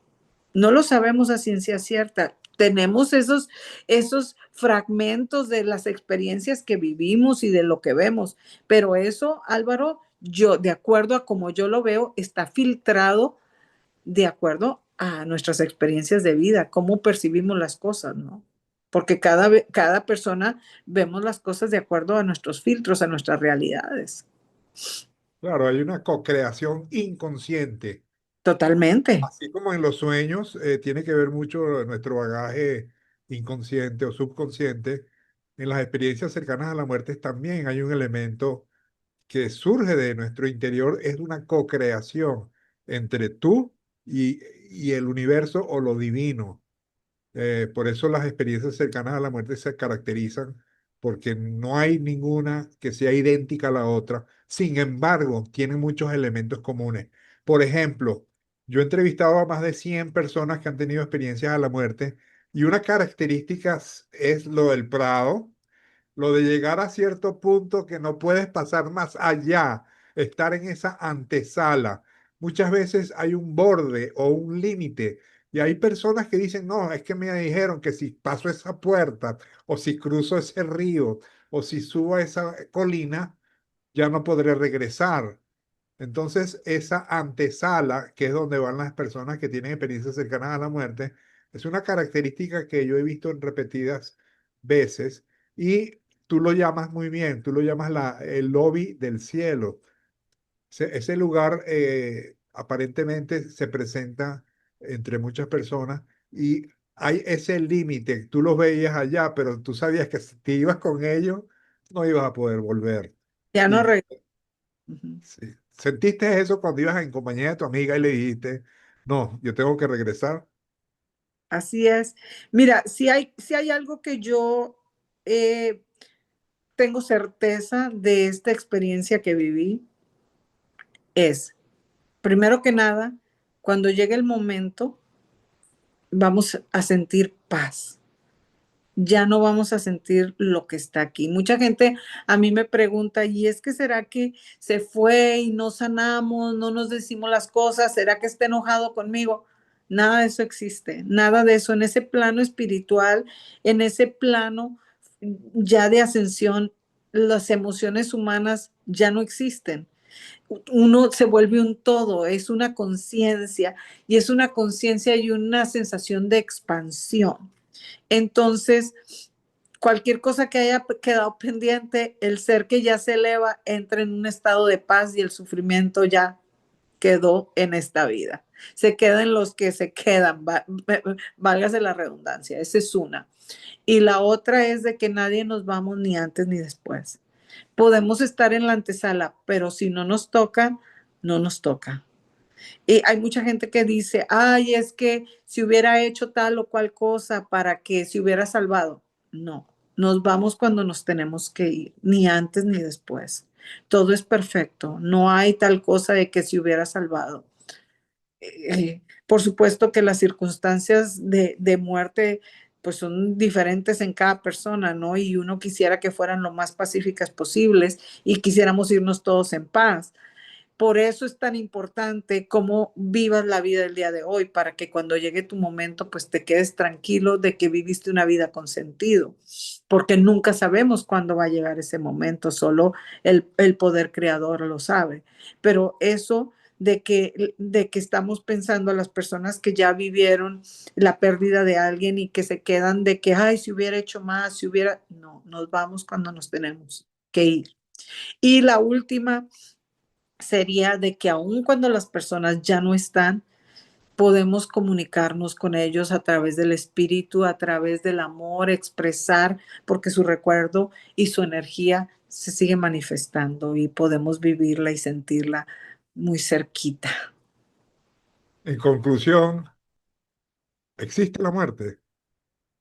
no lo sabemos a ciencia cierta. Tenemos esos fragmentos de las experiencias que vivimos y de lo que vemos, pero eso, Álvaro, yo, de acuerdo a como yo lo veo, está filtrado de acuerdo a nuestras experiencias de vida, cómo percibimos las cosas, ¿no? Porque cada persona vemos las cosas de acuerdo a nuestros filtros, a nuestras realidades. Claro, hay una co-creación inconsciente. Totalmente. Así como en los sueños, tiene que ver mucho nuestro bagaje inconsciente o subconsciente en las experiencias cercanas a la muerte también hay un elemento que surge de nuestro interior, es una co-creación entre tú y el universo o lo divino. Por eso las experiencias cercanas a la muerte se caracterizan porque no hay ninguna que sea idéntica a la otra. Sin embargo, tienen muchos elementos comunes. Por ejemplo, yo he entrevistado a más de 100 personas que han tenido experiencias a la muerte y una característica es lo del Prado, lo de llegar a cierto punto que no puedes pasar más allá, estar en esa antesala. Muchas veces hay un borde o un límite y hay personas que dicen, no, es que me dijeron que si paso esa puerta o si cruzo ese río o si subo a esa colina, ya no podré regresar. Entonces, esa antesala, que es donde van las personas que tienen experiencias cercanas a la muerte, es una característica que yo he visto en repetidas veces y tú lo llamas muy bien, tú lo llamas el lobby del cielo. Ese lugar aparentemente se presenta entre muchas personas y hay ese límite, tú los veías allá, pero tú sabías que si te ibas con ellos, no ibas a poder volver. Ya no Y regreso. Ujú. sí. ¿Sentiste eso cuando ibas en compañía de tu amiga y le dijiste, no, yo tengo que regresar? Así es. Mira, si hay algo que yo eh, tengo certeza de esta experiencia que viví, es, primero que nada, cuando llegue el momento, vamos a sentir paz. Ya no vamos a sentir lo que está aquí. Mucha gente a mí me pregunta, ¿y es que será que se fue y no sanamos, no nos decimos las cosas? ¿Será que está enojado conmigo? Nada de eso existe, nada de eso. En ese plano espiritual, en ese plano ya de ascensión, las emociones humanas ya no existen. Uno se vuelve un todo, es una conciencia y es una conciencia y una sensación de expansión. Entonces, cualquier cosa que haya quedado pendiente, el ser que ya se eleva entra en un estado de paz y el sufrimiento ya quedó en esta vida. Se quedan los que se quedan, válgase la redundancia, esa es una. Y la otra es de que nadie nos vamos ni antes ni después. Podemos estar en la antesala, pero si no nos toca, no nos toca. Y hay mucha gente que dice, ay, es que si hubiera hecho tal o cual cosa para que se hubiera salvado. No, nos vamos cuando nos tenemos que ir, ni antes ni después. Todo es perfecto, no hay tal cosa de que se hubiera salvado. Por supuesto que las circunstancias de muerte pues son diferentes en cada persona, ¿no? Y uno quisiera que fueran lo más pacíficas posibles y quisiéramos irnos todos en paz. Por eso es tan importante cómo vivas la vida del día de hoy, para que cuando llegue tu momento, pues te quedes tranquilo de que viviste una vida con sentido, porque nunca sabemos cuándo va a llegar ese momento, solo el poder creador lo sabe. Pero eso de que estamos pensando a las personas que ya vivieron la pérdida de alguien y que se quedan de que, ay, si hubiera hecho más, si hubiera, no, nos vamos cuando nos tenemos que ir. Y la última sería de que aun cuando las personas ya no están, podemos comunicarnos con ellos a través del espíritu, a través del amor, expresar, porque su recuerdo y su energía se sigue manifestando y podemos vivirla y sentirla muy cerquita. En conclusión, existe la muerte,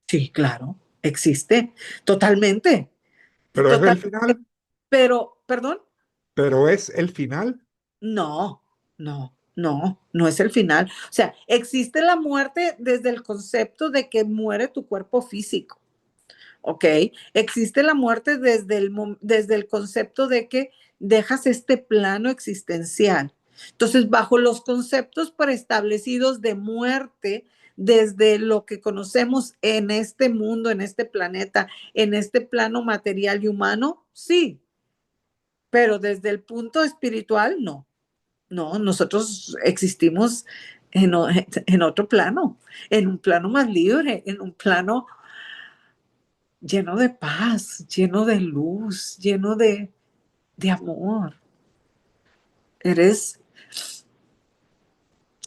Sí, claro, existe totalmente, pero es el total, final, pero, perdón. pero es el final. No, no, no, no es el final. O sea, existe la muerte desde el concepto de que muere tu cuerpo físico, ¿ok? Existe la muerte desde el concepto de que dejas este plano existencial. Entonces, bajo los conceptos preestablecidos de muerte, desde lo que conocemos en este mundo, en este planeta, en este plano material y humano, sí, pero desde el punto espiritual, no. No, nosotros existimos en otro plano, en un plano más libre, en un plano lleno de paz, lleno de luz, lleno de amor. Eres,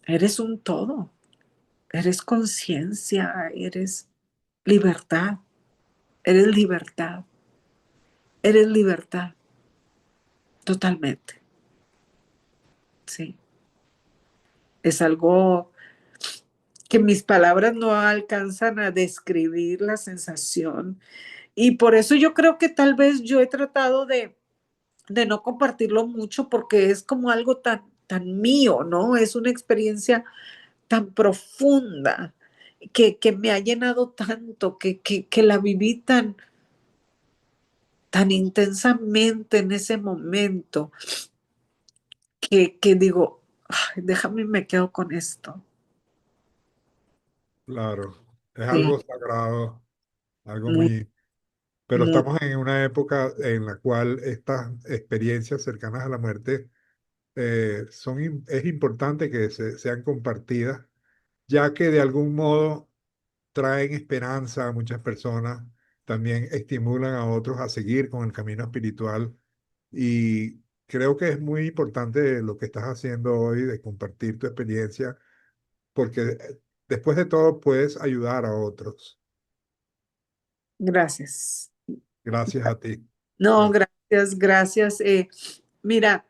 eres un todo, eres conciencia, eres libertad. eres libertad, eres libertad, totalmente, sí. Es algo que mis palabras no alcanzan a describir la sensación. Y por eso yo creo que tal vez yo he tratado de no compartirlo mucho porque es como algo tan mío, ¿no? Es una experiencia tan profunda que me ha llenado tanto, que la viví tan intensamente en ese momento que digo, "Ay, déjame, me quedo con esto". Claro, es Sí, algo sagrado, algo muy, muy... Pero muy, estamos en una época en la cual estas experiencias cercanas a la muerte es importante que sean compartidas, ya que de algún modo traen esperanza a muchas personas, también estimulan a otros a seguir con el camino espiritual y creo que es muy importante lo que estás haciendo hoy de compartir tu experiencia, porque después de todo puedes ayudar a otros. gracias. Gracias a ti. No, Gracias. gracias, gracias. Mira,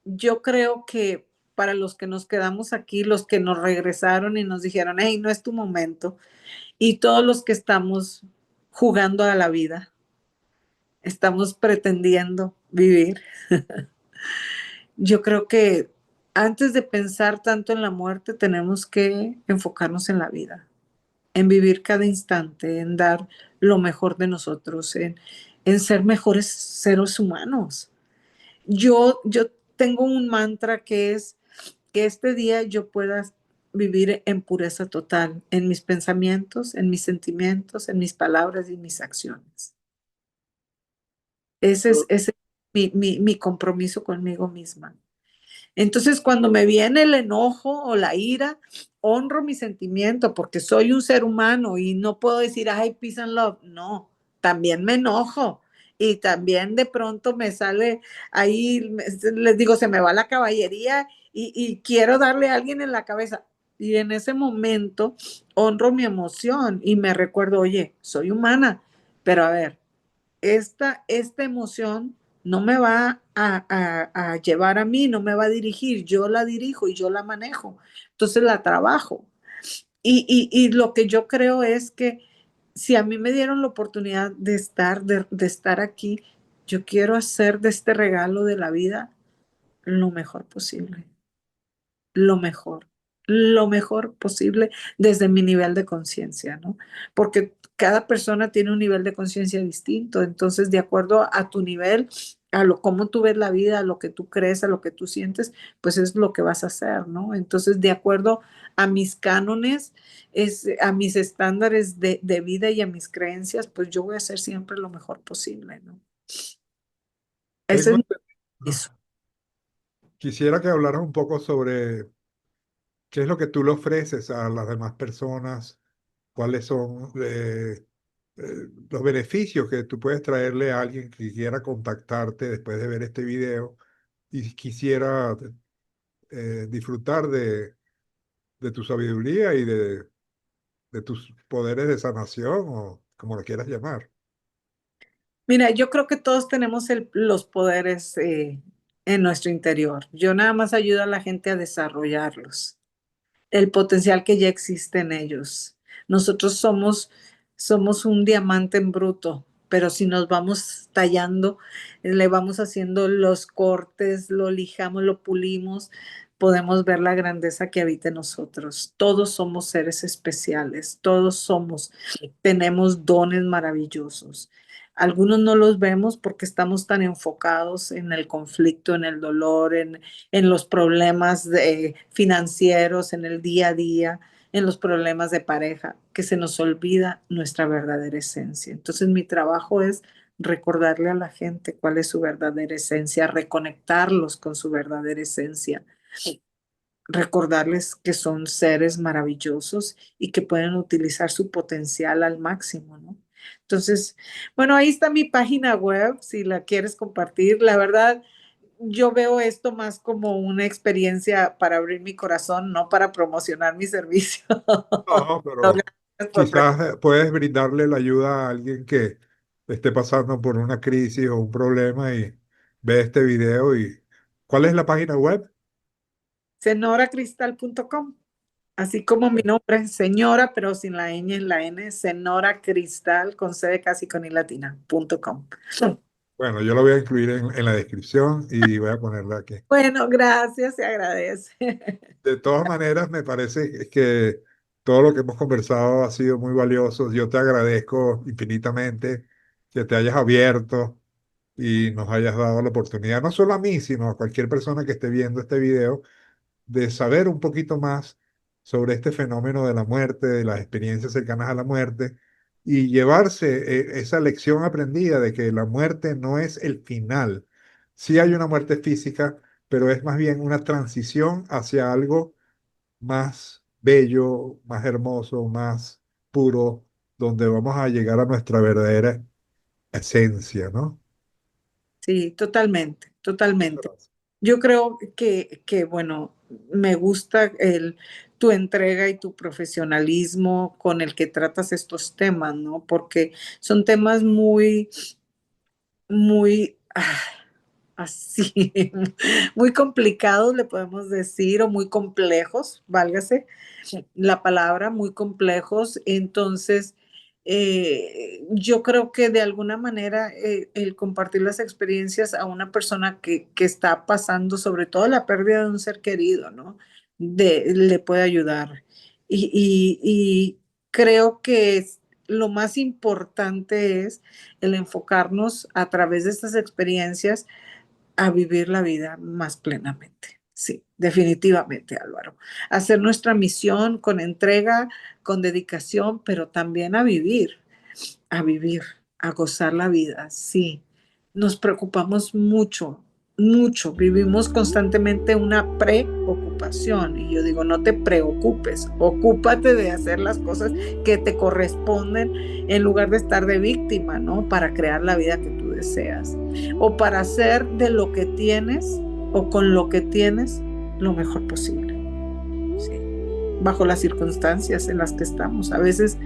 yo creo que para los que nos quedamos aquí, los que nos regresaron y nos dijeron, hey, no es tu momento, y todos los que estamos jugando a la vida, estamos pretendiendo vivir, yo creo que antes de pensar tanto en la muerte, tenemos que enfocarnos en la vida, en vivir cada instante, en dar lo mejor de nosotros, en ser mejores seres humanos. Yo tengo un mantra que es que este día yo pueda vivir en pureza total, en mis pensamientos, en mis sentimientos, en mis palabras y mis acciones. Ese es mi compromiso conmigo misma. Entonces, cuando me viene el enojo o la ira, honro mi sentimiento porque soy un ser humano y no puedo decir, ay, peace and love. No, también me enojo y también de pronto me sale ahí, les digo, se me va la caballería y quiero darle a alguien en la cabeza. Y en ese momento honro mi emoción y me recuerdo, oye, soy humana, pero a ver, esta emoción no me va a llevar a mí, no me va a dirigir, yo la dirijo y yo la manejo, entonces la trabajo. Y lo que yo creo es que si a mí me dieron la oportunidad de estar aquí, yo quiero hacer de este regalo de la vida lo mejor posible, lo mejor, lo mejor posible desde mi nivel de conciencia, ¿no? Porque cada persona tiene un nivel de conciencia distinto, entonces de acuerdo a tu nivel, a lo cómo tú ves la vida, a lo que tú crees, a lo que tú sientes, pues es lo que vas a hacer, ¿no? Entonces, de acuerdo a mis cánones, a mis estándares de vida y a mis creencias, pues yo voy a hacer siempre lo mejor posible, ¿no? Ese Tengo, es mi ah, eso. quisiera que hablaras un poco sobre qué es lo que tú le ofreces a las demás personas, cuáles son los beneficios que tú puedes traerle a alguien que quiera contactarte después de ver este video y quisiera disfrutar de tu sabiduría y de tus poderes de sanación o como lo quieras llamar. Mira, yo creo que todos tenemos los poderes en nuestro interior. Yo nada más ayudo a la gente a desarrollarlos, el potencial que ya existe en ellos. Nosotros somos un diamante en bruto, pero si nos vamos tallando, le vamos haciendo los cortes, lo lijamos, lo pulimos, podemos ver la grandeza que habita en nosotros. Todos somos seres especiales, tenemos dones maravillosos. Algunos no los vemos porque estamos tan enfocados en el conflicto, en el dolor, en los problemas financieros, en el día a día, en los problemas de pareja, que se nos olvida nuestra verdadera esencia. Entonces mi trabajo es recordarle a la gente cuál es su verdadera esencia, reconectarlos con su verdadera esencia, recordarles que son seres maravillosos y que pueden utilizar su potencial al máximo, ¿no? Entonces, bueno, ahí está mi página web, si la quieres compartir. La verdad, yo veo esto más como una experiencia para abrir mi corazón, no para promocionar mi servicio. No, No, pero por quizás puedes brindarle la ayuda a alguien que esté pasando por una crisis o un problema y ve este video. Y ¿cuál es la página web? senoracristal.com. Así como mi nombre, señora, pero sin la ñ en la N, Senora Cristal, con C de casi con I latina.com. Bueno, yo lo voy a incluir en la descripción y voy a ponerla aquí. Bueno, gracias, se agradece. De todas maneras, me parece que todo lo que hemos conversado ha sido muy valioso. Yo te agradezco infinitamente que te hayas abierto y nos hayas dado la oportunidad, no solo a mí, sino a cualquier persona que esté viendo este video, de saber un poquito más sobre este fenómeno de la muerte, de las experiencias cercanas a la muerte, y llevarse esa lección aprendida de que la muerte no es el final. Sí hay una muerte física, pero es más bien una transición hacia algo más bello, más hermoso, más puro, donde vamos a llegar a nuestra verdadera esencia, ¿no? Sí, totalmente, Muchas totalmente. gracias. Yo creo bueno, me gusta tu entrega y tu profesionalismo con el que tratas estos temas, ¿no? Porque son temas muy, así, muy complicados, le podemos decir, o muy complejos, válgase la palabra, muy complejos. Entonces, yo creo que de alguna manera el compartir las experiencias a una persona que está pasando, sobre todo la pérdida de un ser querido, ¿no? Le puede ayudar. Y creo que lo más importante es el enfocarnos a través de estas experiencias a vivir la vida más plenamente. Sí, definitivamente, Álvaro. Hacer nuestra misión con entrega, con dedicación, pero también a vivir, a gozar la vida. Sí, nos preocupamos mucho, mucho. Vivimos constantemente una preocupación. Y yo digo, no te preocupes, ocúpate de hacer las cosas que te corresponden en lugar de estar de víctima, ¿no? Para crear la vida que tú deseas. O para hacer de lo que tienes o con lo que tienes lo mejor posible. Sí. Bajo las circunstancias en las que estamos. A veces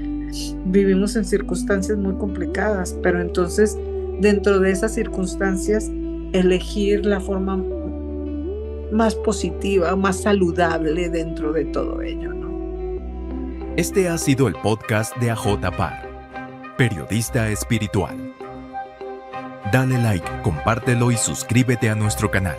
vivimos en circunstancias muy complicadas, pero entonces dentro de esas circunstancias elegir la forma más positiva, más saludable dentro de todo ello, ¿no? Este ha sido el podcast de AJ Parr, periodista espiritual. Dale like, compártelo y suscríbete a nuestro canal.